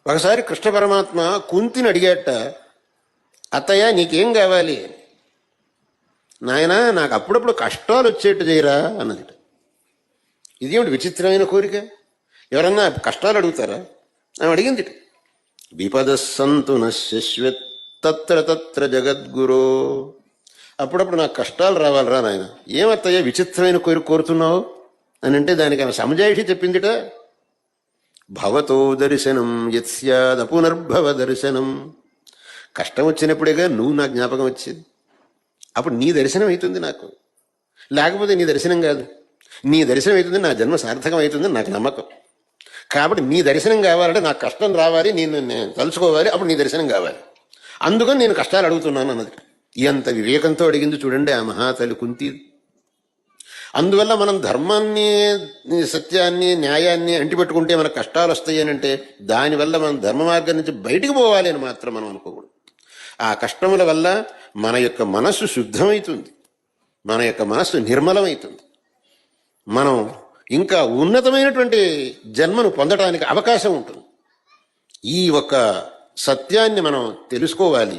ఒకసారి కృష్ణ పరమాత్మ కుంతిని అడిగాట, అత్తయ్య నీకేం కావాలి? నాయనా నాకు అప్పుడప్పుడు కష్టాలు వచ్చేట్టు చేయరా అన్నది. ఇదేమిటి విచిత్రమైన కోరిక? ఎవరన్నా కష్టాలు అడుగుతారా? ఆమె అడిగింది. విపదస్సంతు నశ్యశ్వత్ తత్ర తత్ర జగద్గురో. అప్పుడప్పుడు నాకు కష్టాలు రావాలరా నాయన. ఏమత్తయ్య విచిత్రమైన కోరిక కోరుతున్నావు అని అంటే దానికి ఆమె సమజాయిషి చెప్పిందిట. భవతో దర్శనం యత్స్యాద్ అపునర్భవ దర్శనం. కష్టం వచ్చినప్పుడేగా నువ్వు నా జ్ఞాపకం వచ్చేది. అప్పుడు నీ దర్శనం అవుతుంది నాకు, లేకపోతే నీ దర్శనం కాదు. నీ దర్శనం అవుతుంది, నా జన్మ సార్థకం అవుతుందని నాకు నమ్మకం. కాబట్టి నీ దర్శనం కావాలంటే నాకు కష్టం రావాలి, నేను తలుచుకోవాలి, అప్పుడు నీ దర్శనం కావాలి. అందుకని నేను కష్టాలు అడుగుతున్నాను అన్నది. ఎంత వివేకంతో అడిగింది చూడండి ఆ మహాతల్లి కుంతి. అందువల్ల మనం ధర్మాన్ని, సత్యాన్ని, న్యాయాన్ని అంటిపెట్టుకుంటే మనకు కష్టాలు వస్తాయి అని అంటే దానివల్ల మనం ధర్మ మార్గం నుంచి బయటికి పోవాలి అని మాత్రం మనం అనుకోకూడదు. ఆ కష్టముల వల్ల మన యొక్క మనస్సు శుద్ధమవుతుంది, మన యొక్క మనస్సు నిర్మలమవుతుంది. మనం ఇంకా ఉన్నతమైనటువంటి జన్మను పొందడానికి అవకాశం ఉంటుంది. ఈ ఒక్క సత్యాన్ని మనం తెలుసుకోవాలి.